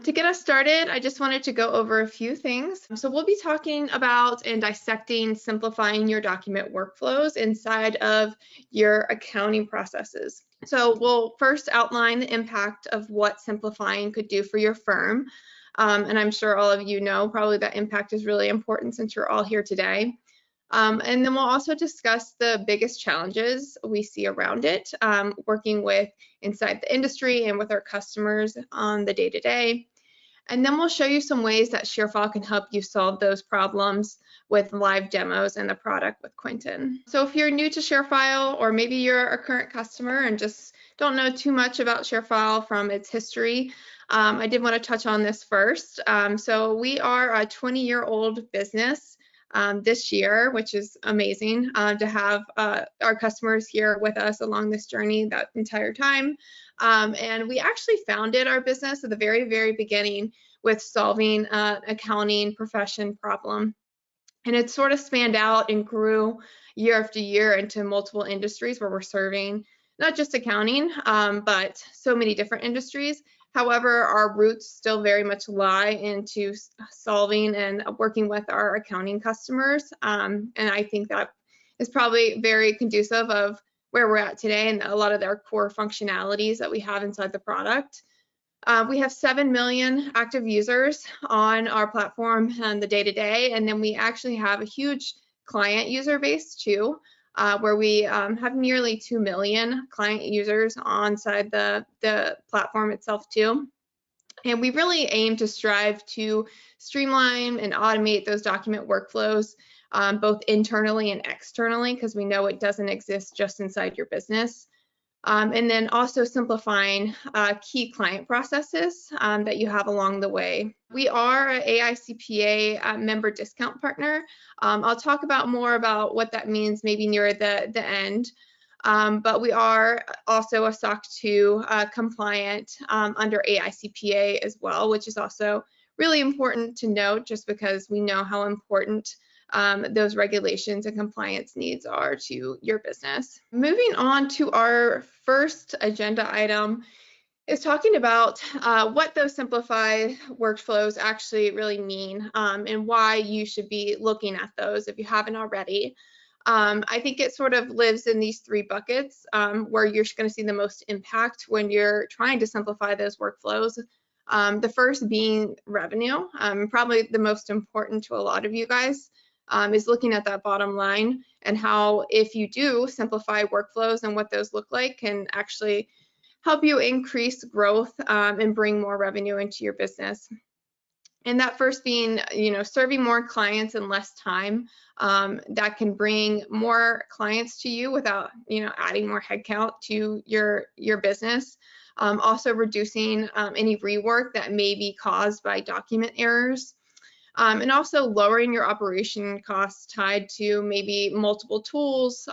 To get us started, I just wanted to go over a few things. So we'll be talking about and dissecting simplifying your document workflows inside of your accounting processes. So we'll first outline the impact of what simplifying could do for your firm. And I'm sure all of you know probably that impact is really important since you're all here today. And then we'll also discuss the biggest challenges we see around it, working with inside the industry and with our customers on the day-to-day. And then we'll show you some ways that ShareFile can help you solve those problems with live demos and the product with Quentin. So if you're new to ShareFile, or maybe you're a current customer and just don't know too much about ShareFile from its history, I did want to touch on this first. So we are a 20-year-old business this year, which is amazing to have our customers here with us along this journey that entire time. And we actually founded our business at the very, very beginning with solving an accounting profession problem. And it sort of spanned out and grew year after year into multiple industries where we're serving not just accounting, but so many different industries. However, our roots still very much lie into solving and working with our accounting customers. And I think that is probably very conducive of where we're at today and a lot of their core functionalities that we have inside the product. We have 7 million active users on our platform on the day-to-day, and then we actually have a huge client user base too, where we have nearly 2 million client users inside the platform itself too. And we really aim to strive to streamline and automate those document workflows, both internally and externally, because we know it doesn't exist just inside your business. And then also simplifying key client processes that you have along the way. We are an AICPA member discount partner. I'll talk more about what that means maybe near the end. But we are also a SOC 2 compliant under AICPA as well, which is also really important to note just because we know how important those regulations and compliance needs are to your business. Moving on to our first agenda item is talking about what those simplified workflows actually really mean and why you should be looking at those if you haven't already. I think it sort of lives in these three buckets where you're going to see the most impact when you're trying to simplify those workflows. The first being revenue, probably the most important to a lot of you guys. Is looking at that bottom line and how if you do simplify workflows and what those look like can actually help you increase growth and bring more revenue into your business. And that first being, serving more clients in less time, that can bring more clients to you without, adding more headcount to your business. Also reducing any rework that may be caused by document errors. And also lowering your operation costs tied to maybe multiple tools,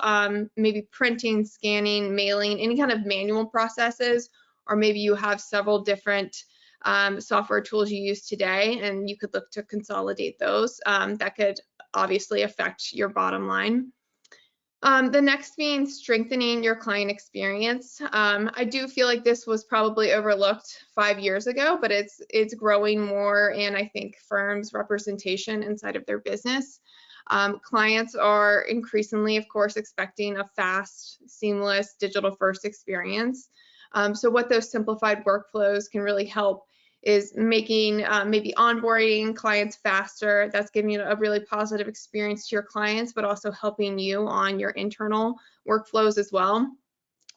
maybe printing, scanning, mailing, any kind of manual processes, or maybe you have several different software tools you use today and you could look to consolidate those. That could obviously affect your bottom line. The next being strengthening your client experience. I do feel like this was probably overlooked 5 years ago, but it's growing more in, I think, firms' representation inside of their business. Clients are increasingly, of course, expecting a fast, seamless, digital-first experience. So what those simplified workflows can really help is making maybe onboarding clients faster. That's giving you a really positive experience to your clients, but also helping you on your internal workflows as well.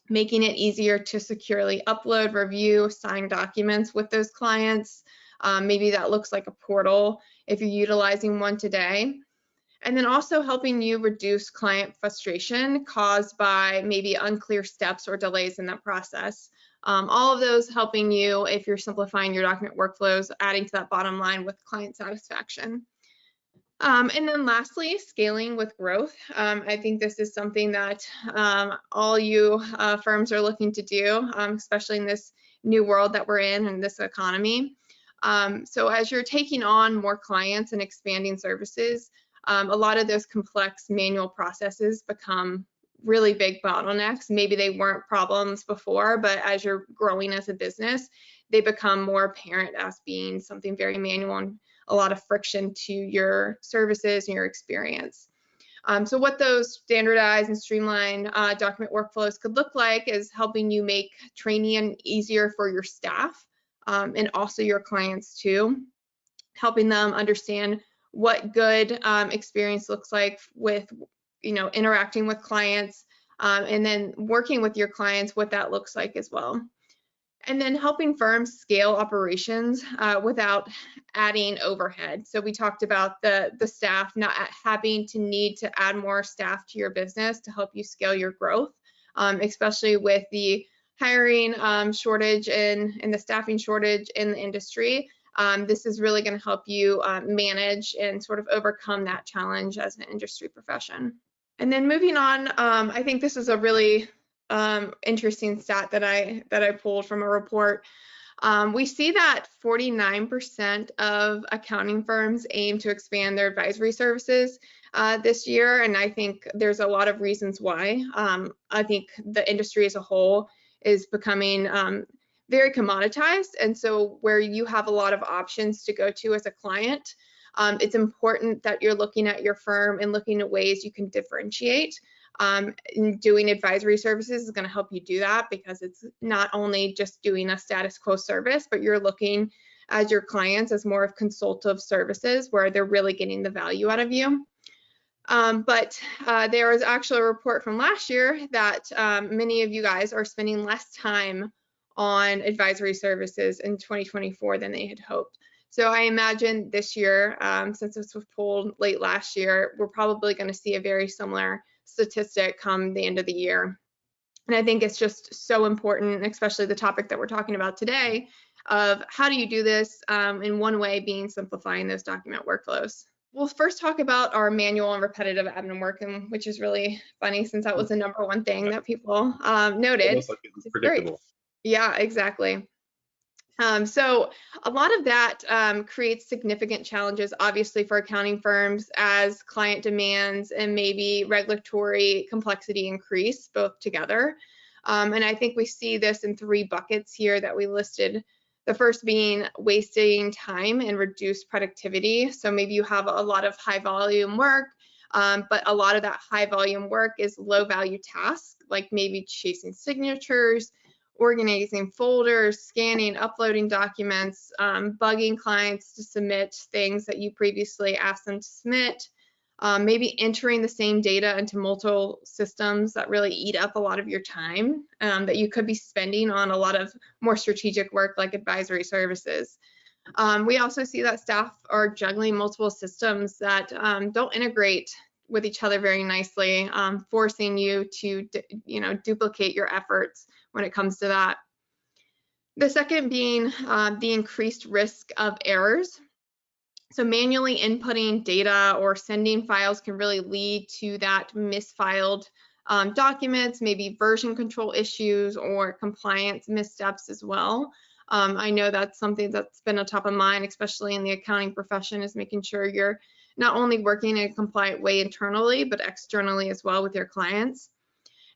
Making it easier to securely upload, review, sign documents with those clients. Maybe that looks like a portal if you're utilizing one today. And then also helping you reduce client frustration caused by maybe unclear steps or delays in that process. All of those helping you if you're simplifying your document workflows, adding to that bottom line with client satisfaction. And then lastly, scaling with growth. I think this is something that all you firms are looking to do, especially in this new world that we're in this economy. So as you're taking on more clients and expanding services, a lot of those complex manual processes become really big bottlenecks. Maybe they weren't problems before, but as you're growing as a business, they become more apparent as being something very manual and a lot of friction to your services and your experience. So what those standardized and streamlined document workflows could look like is helping you make training easier for your staff and also your clients too, helping them understand what good experience looks like with, interacting with clients, and then working with your clients, what that looks like as well. And then helping firms scale operations without adding overhead. So we talked about the staff not having to need to add more staff to your business to help you scale your growth, especially with the hiring shortage and the staffing shortage in the industry. This is really going to help you manage and sort of overcome that challenge as an industry profession. And then moving on, I think this is a really interesting stat that I pulled from a report. We see that 49% of accounting firms aim to expand their advisory services this year, and I think there's a lot of reasons why. I think the industry as a whole is becoming very commoditized, and so where you have a lot of options to go to as a client, it's important that you're looking at your firm and looking at ways you can differentiate. Doing advisory services is going to help you do that, because it's not only just doing a status quo service, but you're looking at your clients as more of consultative services where they're really getting the value out of you. But there was actually a report from last year that many of you guys are spending less time on advisory services in 2024 than they had hoped. So I imagine this year, since this was pulled late last year, we're probably going to see a very similar statistic come the end of the year. And I think it's just so important, especially the topic that we're talking about today, of how do you do this, in one way being simplifying those document workflows. We'll first talk about our manual and repetitive admin work, and which is really funny since that was the #1 thing that people noted. Almost like it's predictable. Great. Yeah, exactly. So a lot of that creates significant challenges, obviously, for accounting firms as client demands and maybe regulatory complexity increase both together. And I think we see this in 3 buckets here that we listed. The first being wasting time and reduced productivity. So maybe you have a lot of high volume work, but a lot of that high volume work is low value tasks, like maybe chasing signatures, organizing folders, scanning, uploading documents, bugging clients to submit things that you previously asked them to submit, maybe entering the same data into multiple systems that really eat up a lot of your time that you could be spending on a lot of more strategic work like advisory services. We also see that staff are juggling multiple systems that don't integrate with each other very nicely, forcing you to duplicate your efforts when it comes to that. The second being the increased risk of errors. So manually inputting data or sending files can really lead to that misfiled documents, maybe version control issues or compliance missteps as well. I know that's something that's been a top of mind, especially in the accounting profession, is making sure you're not only working in a compliant way internally, but externally as well with your clients.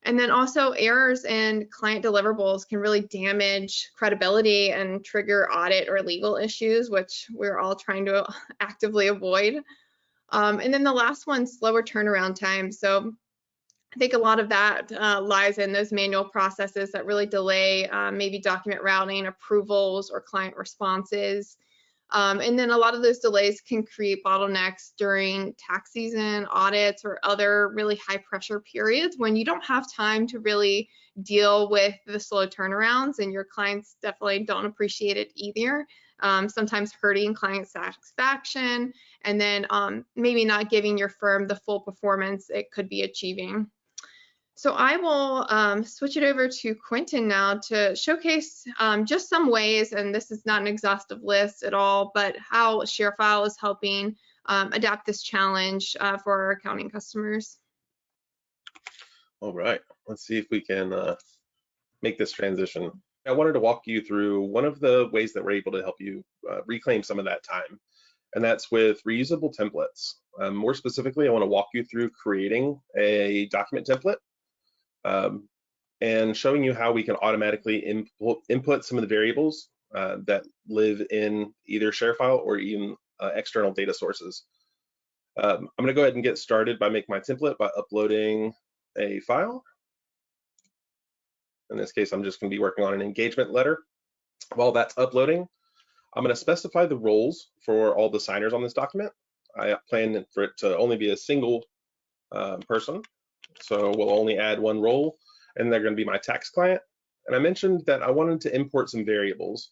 And then also errors in client deliverables can really damage credibility and trigger audit or legal issues, which we're all trying to actively avoid. And then the last one, slower turnaround time. So I think a lot of that lies in those manual processes that really delay maybe document routing, approvals, or client responses. And then a lot of those delays can create bottlenecks during tax season, audits, or other really high pressure periods when you don't have time to really deal with the slow turnarounds, and your clients definitely don't appreciate it either. Sometimes hurting client satisfaction, and then maybe not giving your firm the full performance it could be achieving. So I will switch it over to Quentin now to showcase just some ways, and this is not an exhaustive list at all, but how ShareFile is helping adapt this challenge for our accounting customers. All right, let's see if we can make this transition. I wanted to walk you through one of the ways that we're able to help you reclaim some of that time, and that's with reusable templates. More specifically, I want to walk you through creating a document template and showing you how we can automatically input some of the variables that live in either ShareFile or even external data sources. I'm going to go ahead and get started by making my template by uploading a file. In this case, I'm just going to be working on an engagement letter. While that's uploading, I'm going to specify the roles for all the signers on this document. I plan for it to only be a single person, so we'll only add one role, and they're going to be my tax client. And I mentioned that I wanted to import some variables,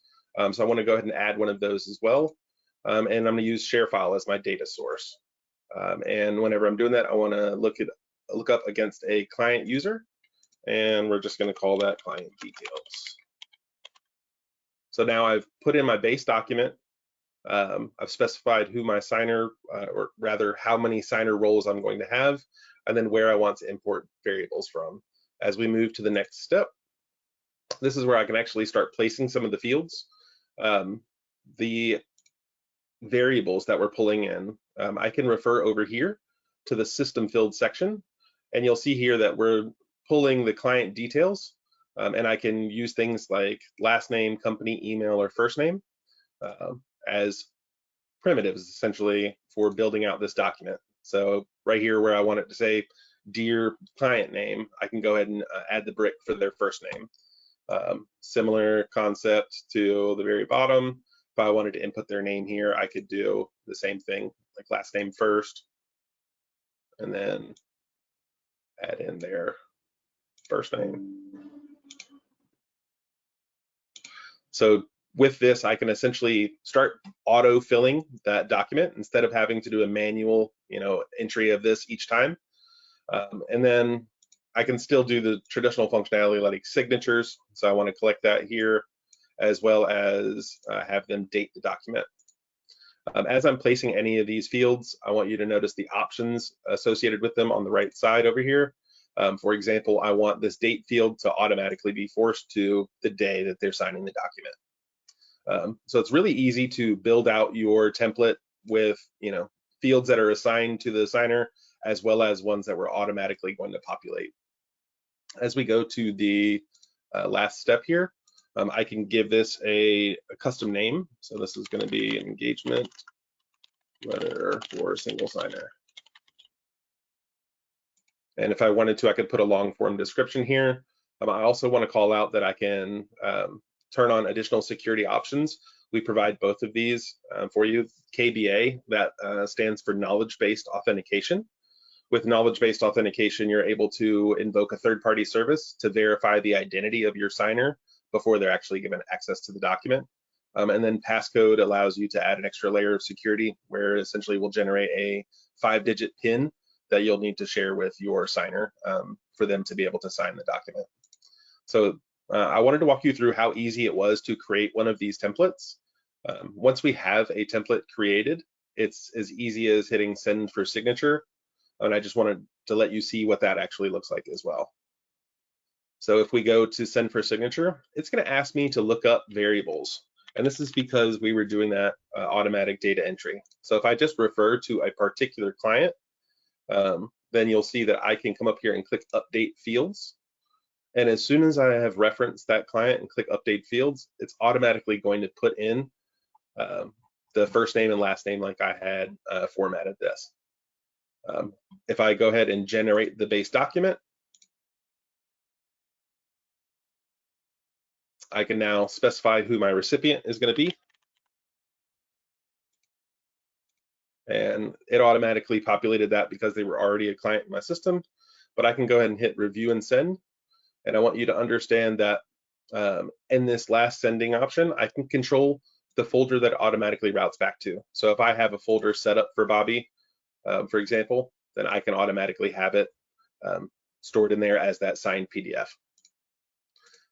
so I want to go ahead and add one of those as well. And I'm going to use ShareFile as my data source. And whenever I'm doing that, I want to look up against a client user, and we're just going to call that client details. So now I've put in my base document. I've specified who my signer, or rather how many signer roles I'm going to have, and then where I want to import variables from. As we move to the next step, this is where I can actually start placing some of the fields. The variables that we're pulling in, I can refer over here to the system field section, and you'll see here that we're pulling the client details, and I can use things like last name, company, email, or first name as primitives essentially for building out this document. So right here where I want it to say dear client name, I can go ahead and add the brick for their first name. Similar concept to the very bottom. If I wanted to input their name here, I could do the same thing, like last name first, and then add in their first name. So with this, I can essentially start auto-filling that document instead of having to do a manual, entry of this each time. And then I can still do the traditional functionality like signatures. So I want to collect that here, as well as have them date the document. As I'm placing any of these fields, I want you to notice the options associated with them on the right side over here. For example, I want this date field to automatically be forced to the day that they're signing the document. So it's really easy to build out your template with fields that are assigned to the signer, as well as ones that we're automatically going to populate. As we go to the last step here, I can give this a custom name. So this is going to be an engagement letter for a single signer. And if I wanted to, I could put a long form description here. I also want to call out that I can turn on additional security options. We provide both of these for you. KBA, that stands for knowledge-based authentication. With knowledge-based authentication, you're able to invoke a third-party service to verify the identity of your signer before they're actually given access to the document. And then passcode allows you to add an extra layer of security where essentially will generate a 5-digit PIN that you'll need to share with your signer for them to be able to sign the document. So I wanted to walk you through how easy it was to create one of these templates. Once we have a template created, it's as easy as hitting send for signature. And I just wanted to let you see what that actually looks like as well. So if we go to send for signature, it's going to ask me to look up variables. And this is because we were doing that automatic data entry. So if I just refer to a particular client, then you'll see that I can come up here and click update fields. And as soon as I have referenced that client and click update fields, it's automatically going to put in the first name and last name like I had formatted this. If I go ahead and generate the base document, I can now specify who my recipient is going to be. And it automatically populated that because they were already a client in my system. But I can go ahead and hit review and send. And I want you to understand that in this last sending option, I can control the folder that automatically routes back to. So if I have a folder set up for Bobby, for example, then I can automatically have it stored in there as that signed PDF.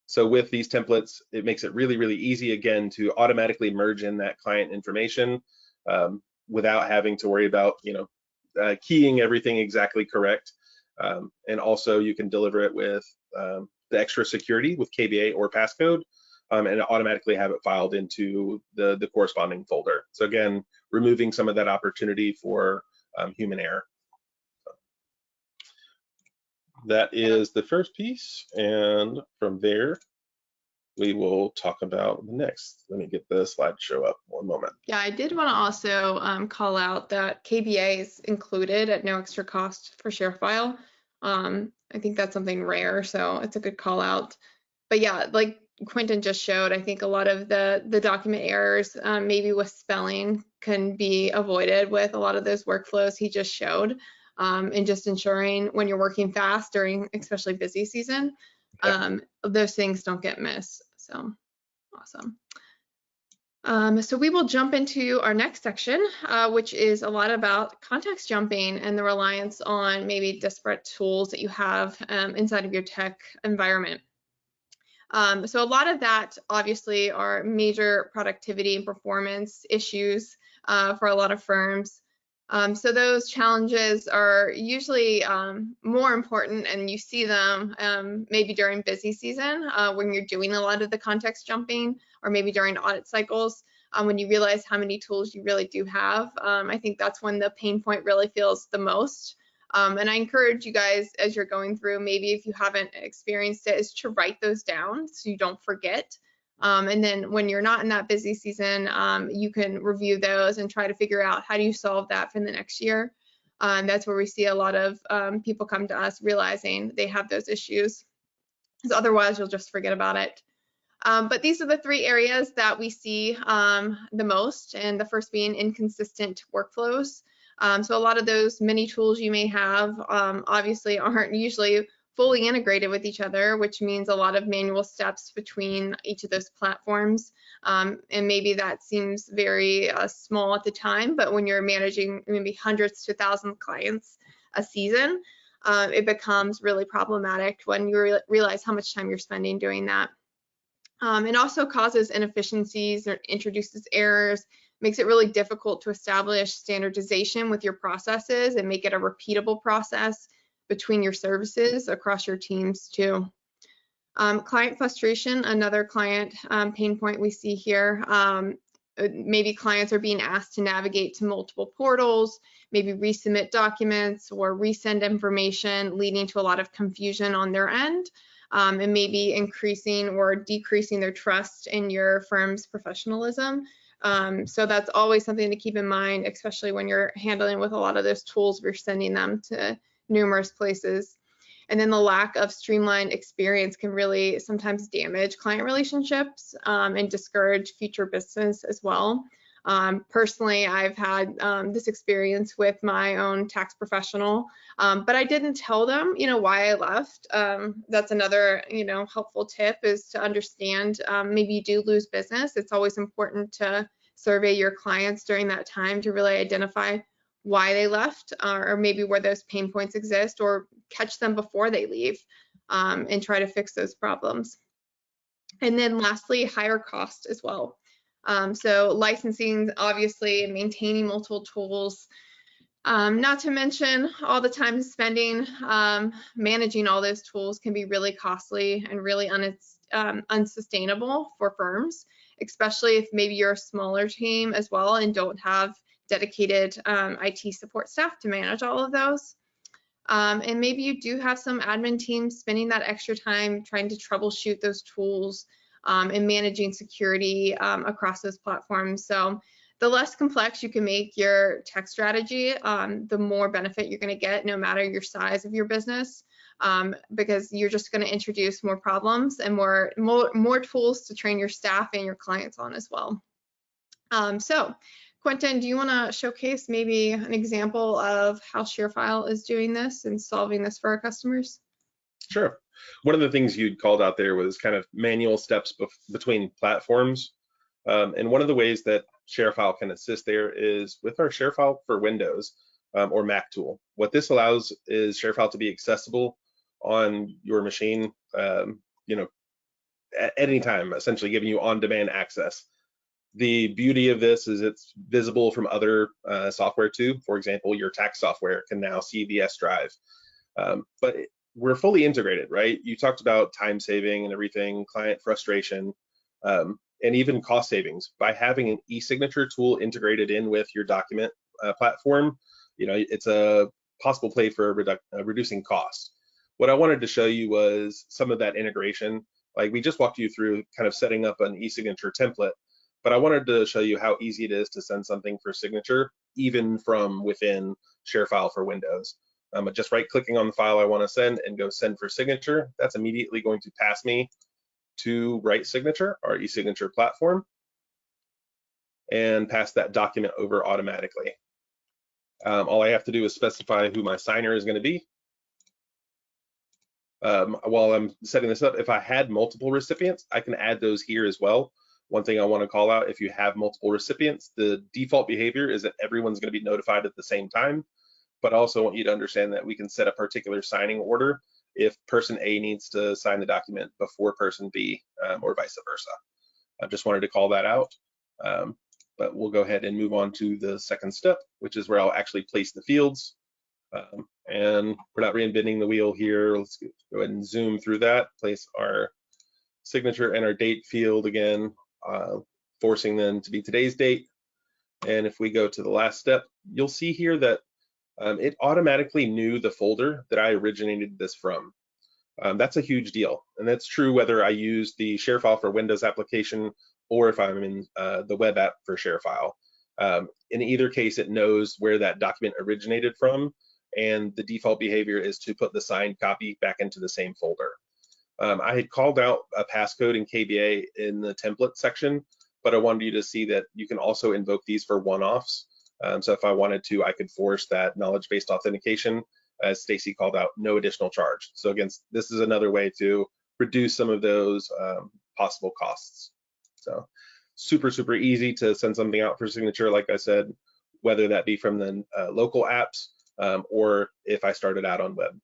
So with these templates, it makes it really, really easy, again, to automatically merge in that client information without having to worry about, keying everything exactly correct. And also you can deliver it with the extra security with KBA or passcode, and automatically have it filed into the corresponding folder. So again, removing some of that opportunity for human error. that is the first piece, and from there we will talk about the next. Let me get the slideshow up one moment. Yeah, I did want to also call out that KBA is included at no extra cost for ShareFile. I think that's something rare, so it's a good call out. But yeah, like Quentin just showed, I think a lot of the document errors, maybe with spelling, can be avoided with a lot of those workflows he just showed, and just ensuring when you're working fast during especially busy season, those things don't get missed. So awesome. So we will jump into our next section, which is a lot about context jumping and the reliance on maybe disparate tools that you have inside of your tech environment. So a lot of that obviously are major productivity and performance issues for a lot of firms. So those challenges are usually more important, and you see them maybe during busy season when you're doing a lot of the context jumping, or maybe during audit cycles when you realize how many tools you really do have. I think that's when the pain point really feels the most. And I encourage you guys, as you're going through, maybe if you haven't experienced it, is to write those down so you don't forget. And then when you're not in that busy season, you can review those and try to figure out how do you solve that for the next year. That's where we see a lot of people come to us realizing they have those issues, because otherwise you'll just forget about it. But these are the three areas that we see the most, and the first being inconsistent workflows. So a lot of those many tools you may have obviously aren't usually fully integrated with each other, which means a lot of manual steps between each of those platforms. And maybe that seems very small at the time, but when you're managing maybe hundreds to thousands of clients a season, it becomes really problematic when you realize how much time you're spending doing that. It also causes inefficiencies or introduces errors, makes it really difficult to establish standardization with your processes and make it a repeatable process between your services across your teams too. Client frustration, another client pain point we see here. Maybe clients are being asked to navigate to multiple portals, maybe resubmit documents or resend information, leading to a lot of confusion on their end. And maybe increasing or decreasing their trust in your firm's professionalism. So that's always something to keep in mind, especially when you're handling with a lot of those tools, we're sending them to numerous places. And then the lack of streamlined experience can really sometimes damage client relationships and discourage future business as well. Personally, I've had this experience with my own tax professional, but I didn't tell them, why I left. That's another, helpful tip, is to understand maybe you do lose business. It's always important to survey your clients during that time to really identify why they left, or maybe where those pain points exist, or catch them before they leave and try to fix those problems. And then lastly, higher cost as well. So licensing, obviously, and maintaining multiple tools, not to mention all the time spending managing all those tools can be really costly and really unsustainable for firms, especially if maybe you're a smaller team as well and don't have dedicated IT support staff to manage all of those. And maybe you do have some admin teams spending that extra time trying to troubleshoot those tools and managing security across those platforms. So the less complex you can make your tech strategy, the more benefit you're going to get, no matter your size of your business, because you're just going to introduce more problems and more tools to train your staff and your clients on as well. So Quentin, do you want to showcase maybe an example of how ShareFile is doing this and solving this for our customers? Sure. One of the things you'd called out there was kind of manual steps between platforms. And one of the ways that ShareFile can assist there is with our ShareFile for Windows or Mac tool. What this allows is ShareFile to be accessible on your machine, at any time, essentially giving you on-demand access. The beauty of this is it's visible from other software too. For example, your tax software can now see the S drive. But we're fully integrated, right? You talked about time saving and everything, client frustration, and even cost savings. By having an e-signature tool integrated in with your document platform, it's a possible play for reducing costs. What I wanted to show you was some of that integration. Like we just walked you through kind of setting up an e-signature template, but I wanted to show you how easy it is to send something for signature, even from within ShareFile for Windows. Just right-clicking on the file I want to send and go send for signature. That's immediately going to pass me to Write Signature, our e-signature platform, and pass that document over automatically. All I have to do is specify who my signer is going to be. While I'm setting this up, if I had multiple recipients, I can add those here as well. One thing I want to call out, if you have multiple recipients, the default behavior is that everyone's going to be notified at the same time. But I also want you to understand that we can set a particular signing order if person A needs to sign the document before person B, or vice versa. I just wanted to call that out. But we'll go ahead and move on to the second step, which is where I'll actually place the fields. And we're not reinventing the wheel here. Let's go ahead and zoom through that, place our signature and our date field again, forcing them to be today's date. And if we go to the last step, you'll see here that it automatically knew the folder that I originated this from. That's a huge deal. And that's true whether I use the ShareFile for Windows application or if I'm in the web app for ShareFile. In either case, it knows where that document originated from, and the default behavior is to put the signed copy back into the same folder. I had called out a passcode in KBA in the template section, but I wanted you to see that you can also invoke these for one-offs. So if I wanted to, I could force that knowledge-based authentication, as Stacy called out, no additional charge. So again, this is another way to reduce some of those possible costs. So super, super easy to send something out for signature, like I said, whether that be from the local apps or if I started out on web.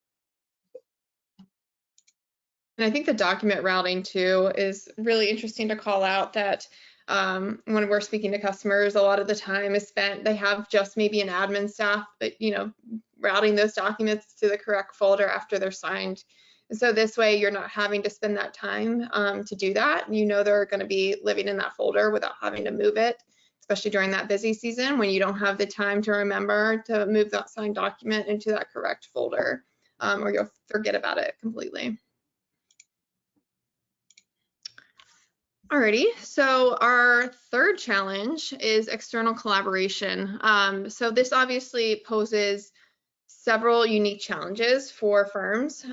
And I think the document routing too is really interesting to call out, that when we're speaking to customers, a lot of the time is spent, they have just maybe an admin staff, but routing those documents to the correct folder after they're signed. And so this way you're not having to spend that time to do that. They're going to be living in that folder without having to move it, especially during that busy season when you don't have the time to remember to move that signed document into that correct folder, or you'll forget about it completely. Alrighty, so our third challenge is external collaboration. So this obviously poses several unique challenges for firms.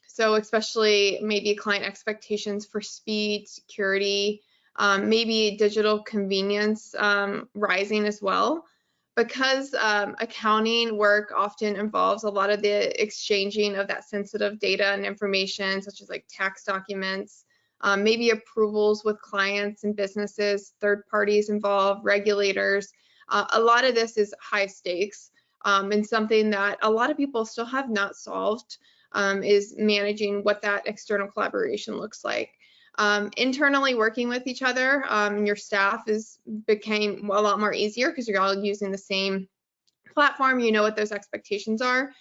So especially maybe client expectations for speed, security, maybe digital convenience rising as well. Because accounting work often involves a lot of the exchanging of that sensitive data and information, such as like tax documents, maybe approvals with clients and businesses, third parties involved, regulators. A lot of this is high stakes, and something that a lot of people still have not solved is managing what that external collaboration looks like. Internally working with each other and your staff became a lot more easier because you're all using the same platform. You know what those expectations are.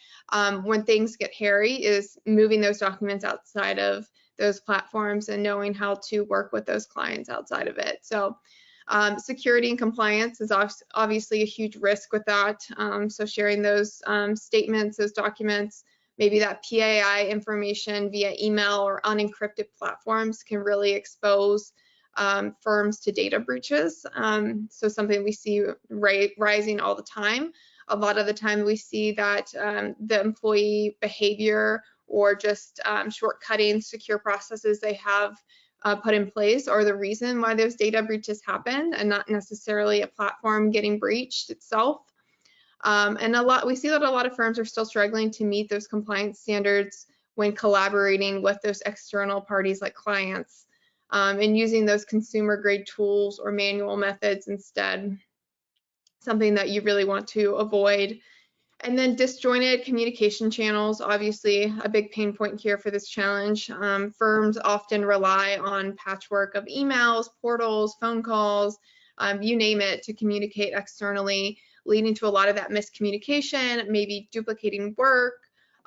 When things get hairy is moving those documents outside of those platforms and knowing how to work with those clients outside of it. So security and compliance is obviously a huge risk with that. So sharing those statements, those documents, maybe that PII information via email or unencrypted platforms can really expose firms to data breaches. So something we see rising all the time. A lot of the time we see that the employee behavior or just shortcutting secure processes they have put in place are the reason why those data breaches happen, and not necessarily a platform getting breached itself. And we see that a lot of firms are still struggling to meet those compliance standards when collaborating with those external parties like clients, and using those consumer grade tools or manual methods instead, something that you really want to avoid. And then disjointed communication channels, obviously a big pain point here for this challenge. Firms often rely on patchwork of emails, portals, phone calls, you name it, to communicate externally, leading to a lot of that miscommunication, maybe duplicating work,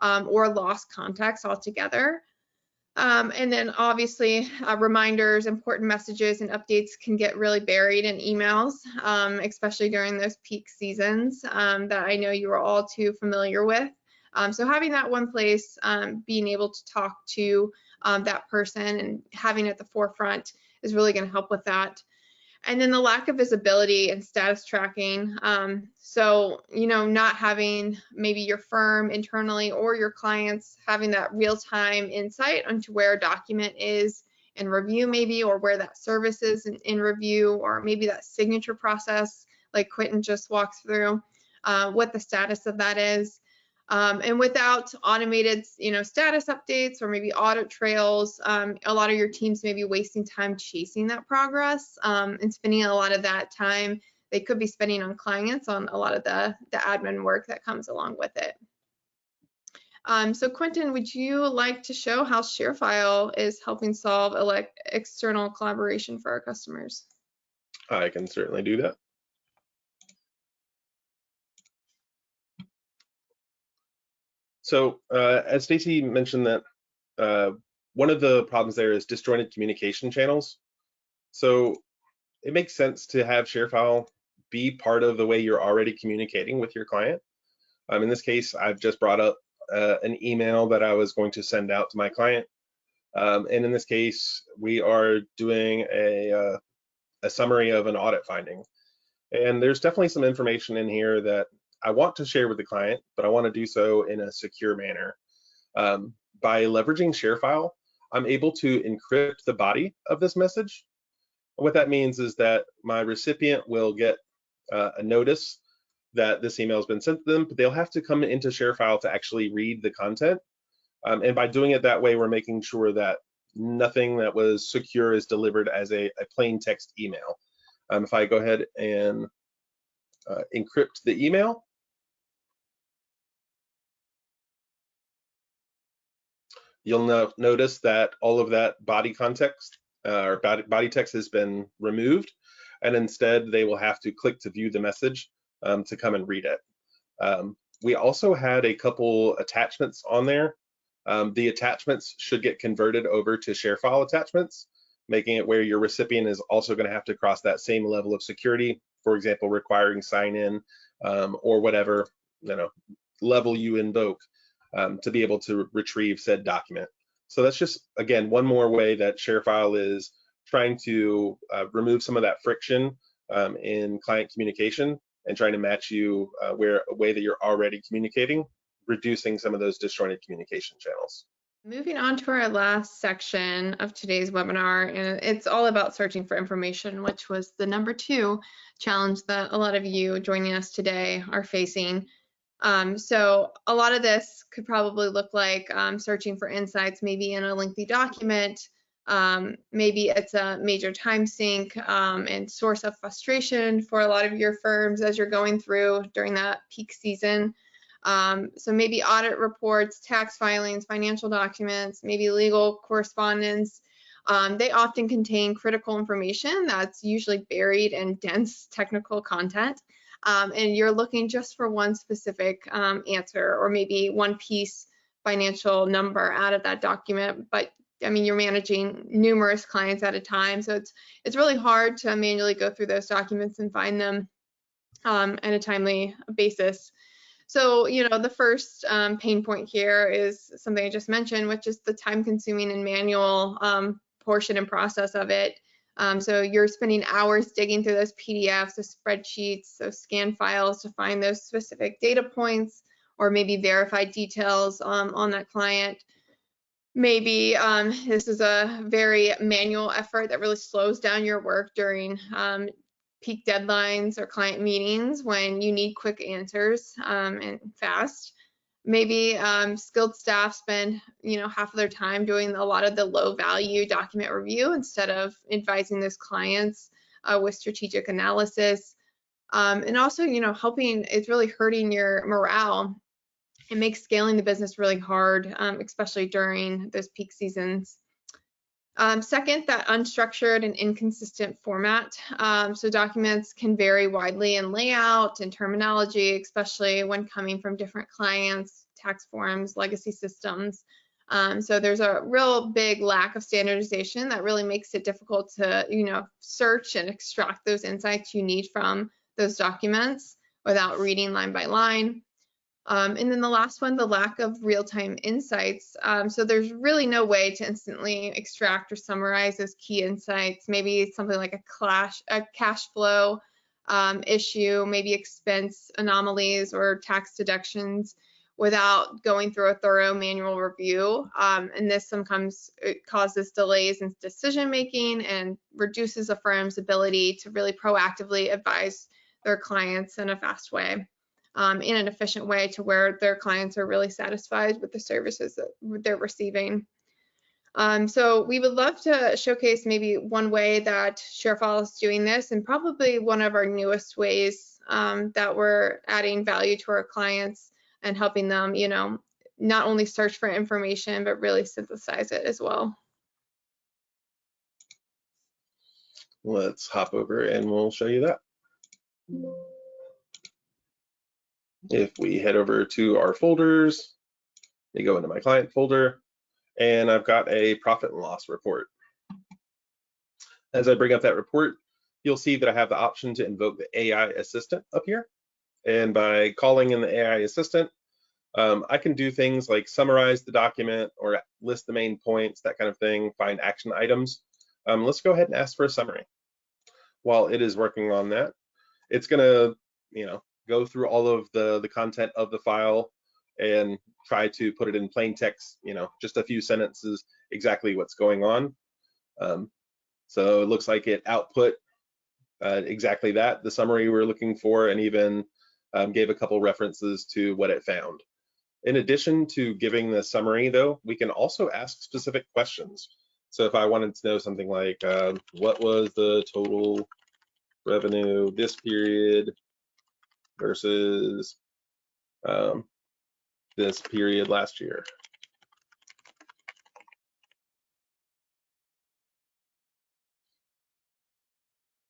or lost contacts altogether. And then obviously reminders, important messages, and updates can get really buried in emails, especially during those peak seasons that I know you are all too familiar with. So having that one place, being able to talk to that person and having it at the forefront is really going to help with that. And then the lack of visibility and status tracking. So, not having maybe your firm internally or your clients having that real-time insight onto where a document is in review maybe, or where that service is in review, or maybe that signature process like Quentin just walked through, what the status of that is. And without automated, status updates or maybe audit trails, a lot of your teams may be wasting time chasing that progress and spending a lot of that time they could be spending on clients on a lot of the admin work that comes along with it. So Quentin, would you like to show how ShareFile is helping solve external collaboration for our customers? I can certainly do that. So as Stacy mentioned, that one of the problems there is disjointed communication channels. So it makes sense to have ShareFile be part of the way you're already communicating with your client. In this case, I've just brought up an email that I was going to send out to my client. And in this case, we are doing a summary of an audit finding. And there's definitely some information in here that I want to share with the client, but I want to do so in a secure manner. By leveraging ShareFile, I'm able to encrypt the body of this message. What that means is that my recipient will get a notice that this email has been sent to them, but they'll have to come into ShareFile to actually read the content. And by doing it that way, we're making sure that nothing that was secure is delivered as a plain text email. If I go ahead and encrypt the email, you'll notice that all of that body context or body text has been removed, and instead they will have to click to view the message to come and read it. We also had a couple attachments on there. The attachments should get converted over to ShareFile attachments, making it where your recipient is also going to have to cross that same level of security, for example, requiring sign-in or whatever level you invoke to be able to retrieve said document. So that's just, again, one more way that ShareFile is trying to remove some of that friction in client communication and trying to match you a way that you're already communicating, reducing some of those disjointed communication channels. Moving on to our last section of today's webinar, and it's all about searching for information, which was the number 2 challenge that a lot of you joining us today are facing. So a lot of this could probably look like searching for insights, maybe in a lengthy document. Maybe it's a major time sink and source of frustration for a lot of your firms as you're going through during that peak season. So maybe audit reports, tax filings, financial documents, maybe legal correspondence. They often contain critical information that's usually buried in dense technical content. And you're looking just for one specific answer, or maybe one piece financial number out of that document. But I mean, you're managing numerous clients at a time, so it's really hard to manually go through those documents and find them on a timely basis. So, the first pain point here is something I just mentioned, which is the time-consuming and manual portion and process of it. So you're spending hours digging through those PDFs, those spreadsheets, those scan files to find those specific data points, or maybe verified details on that client. Maybe this is a very manual effort that really slows down your work during peak deadlines or client meetings when you need quick answers and fast. Maybe skilled staff spend half of their time doing a lot of the low value document review instead of advising those clients with strategic analysis. And also, helping, it's really hurting your morale. It makes scaling the business really hard, especially during those peak seasons. Second, that unstructured and inconsistent format. So documents can vary widely in layout and terminology, especially when coming from different clients, tax forms, legacy systems. So there's a real big lack of standardization that really makes it difficult to, search and extract those insights you need from those documents without reading line by line. And then the last one, the lack of real-time insights. So there's really no way to instantly extract or summarize those key insights. Maybe it's something like a cash flow issue, maybe expense anomalies or tax deductions without going through a thorough manual review. And this sometimes it causes delays in decision making and reduces a firm's ability to really proactively advise their clients in a fast way. In an efficient way to where their clients are really satisfied with the services that they're receiving. So we would love to showcase maybe one way that ShareFile is doing this, and probably one of our newest ways that we're adding value to our clients and helping them, not only search for information, but really synthesize it as well. Let's hop over and we'll show you that. If we head over to our folders, we go into my client folder, and I've got a profit and loss report. As I bring up that report, you'll see that I have the option to invoke the AI assistant up here. And by calling in the AI assistant, I can do things like summarize the document or list the main points, that kind of thing, find action items. Let's go ahead and ask for a summary. While it is working on that, it's gonna, go through all of the content of the file and try to put it in plain text, just a few sentences, exactly what's going on. So it looks like it output exactly that, the summary we're looking for, and even gave a couple references to what it found. In addition to giving the summary, though, we can also ask specific questions. So if I wanted to know something like, what was the total revenue this period versus this period last year?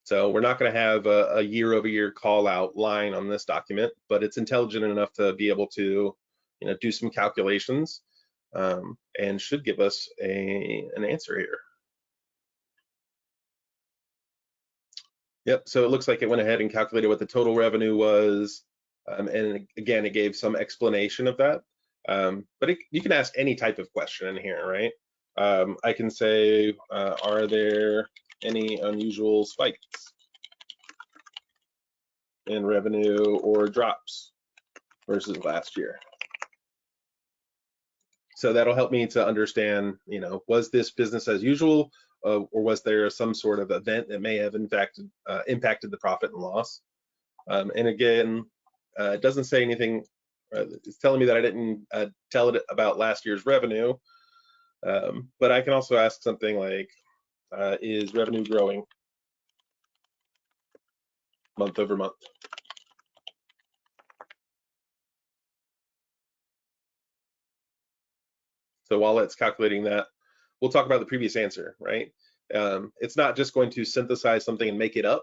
So we're not going to have a year-over-year call-out line on this document, but it's intelligent enough to be able to, do some calculations and should give us an answer here. Yep, so it looks like it went ahead and calculated what the total revenue was. And again, it gave some explanation of that. But you can ask any type of question in here, right? I can say, are there any unusual spikes in revenue or drops versus last year? So that'll help me to understand, was this business as usual, or was there some sort of event that may have in fact impacted the profit and loss? And again, it doesn't say anything. It's telling me that I didn't tell it about last year's revenue, but I can also ask something like, is revenue growing month over month? So while it's calculating that, we'll talk about the previous answer, right? It's not just going to synthesize something and make it up.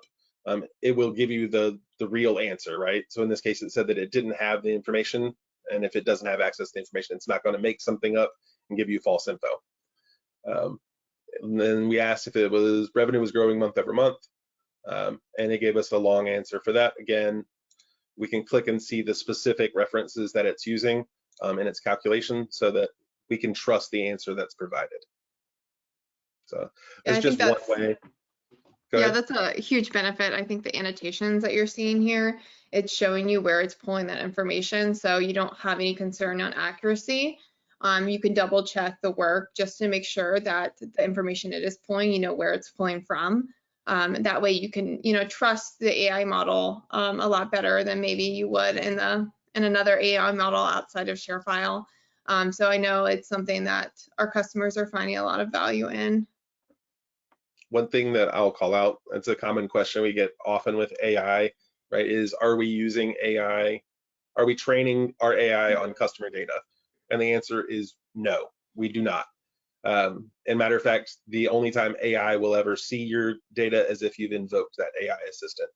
It will give you the real answer, right? So in this case, it said that it didn't have the information, and if it doesn't have access to the information, it's not going to make something up and give you false info. And then we asked if revenue was growing month over month, and it gave us a long answer for that. Again, we can click and see the specific references that it's using in its calculation so that we can trust the answer that's provided. So it's just one way. Yeah, that's a huge benefit. I think the annotations that you're seeing here, it's showing you where it's pulling that information, so you don't have any concern on accuracy. You can double check the work just to make sure that the information it is pulling, where it's pulling from. That way you can, trust the AI model a lot better than maybe you would in another AI model outside of ShareFile. So I know it's something that our customers are finding a lot of value in. One thing that I'll call out, it's a common question we get often with AI, right, is are we using AI? Are we training our AI on customer data? And the answer is no, we do not. And matter of fact, the only time AI will ever see your data is if you've invoked that AI assistant.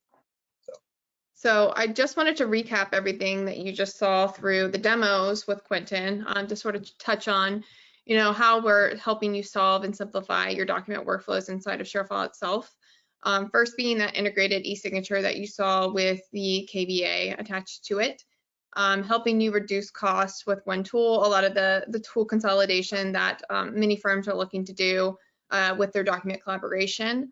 So I just wanted to recap everything that you just saw through the demos with Quentin to sort of touch on, how we're helping you solve and simplify your document workflows inside of ShareFile itself. First being that integrated e-signature that you saw with the KVA attached to it. helping you reduce costs with one tool, a lot of the tool consolidation that many firms are looking to do with their document collaboration.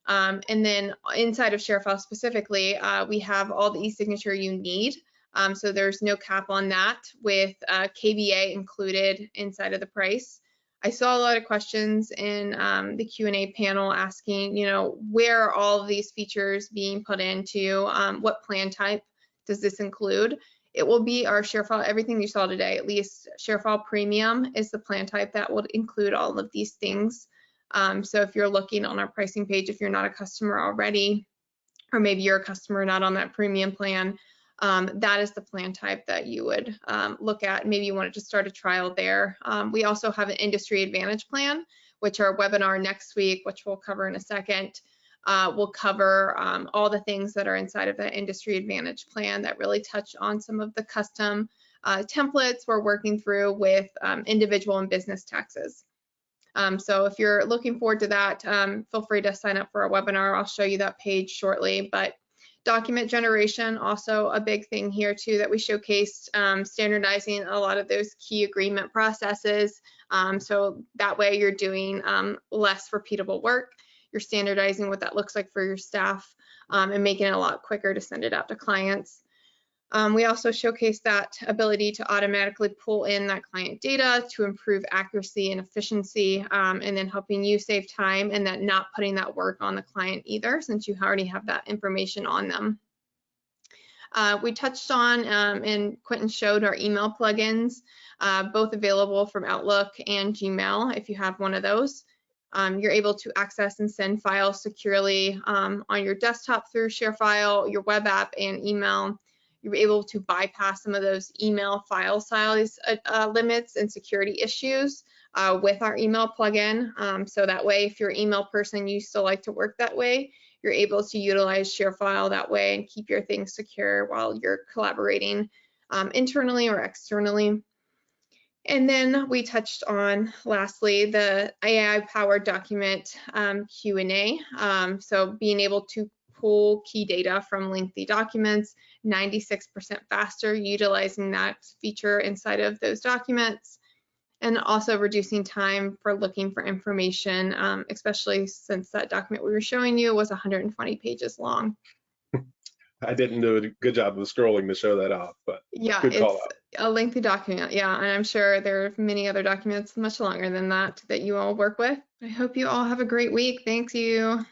And then inside of ShareFile specifically, we have all the e-signature you need. So there's no cap on that with KBA included inside of the price. I saw a lot of questions in the Q&A panel asking, where are all of these features being put into? What plan type does this include? It will be our ShareFile, everything you saw today, at least ShareFile Premium is the plan type that would include all of these things. So if you're looking on our pricing page, if you're not a customer already, or maybe you're a customer not on that premium plan, that is the plan type that you would look at. Maybe you wanted to start a trial there. We also have an Industry Advantage plan, which our webinar next week, which we'll cover in a second, will cover all the things that are inside of that Industry Advantage plan that really touch on some of the custom templates we're working through with individual and business taxes. So if you're looking forward to that, feel free to sign up for our webinar. I'll show you that page shortly. But document generation, also a big thing here too that we showcased, standardizing a lot of those key agreement processes. So that way you're doing less repeatable work. You're standardizing what that looks like for your staff and making it a lot quicker to send it out to clients. We also showcase that ability to automatically pull in that client data to improve accuracy and efficiency, and then helping you save time and that not putting that work on the client either, since you already have that information on them. We touched on and Quentin showed our email plugins, both available from Outlook and Gmail if you have one of those. You're able to access and send files securely on your desktop through ShareFile, your web app, and email. You're able to bypass some of those email file size limits and security issues with our email plugin. So that way, if you're an email person, you still like to work that way, you're able to utilize ShareFile that way and keep your things secure while you're collaborating internally or externally. And then we touched on, lastly, the AI-powered document Q&A. So being able to pull key data from lengthy documents, 96% faster utilizing that feature inside of those documents, and also reducing time for looking for information, especially since that document we were showing you was 120 pages long. I didn't do a good job of scrolling to show that off, but yeah, good call it's out. A lengthy document. Yeah, and I'm sure there are many other documents much longer than that that you all work with. I hope you all have a great week. Thank you.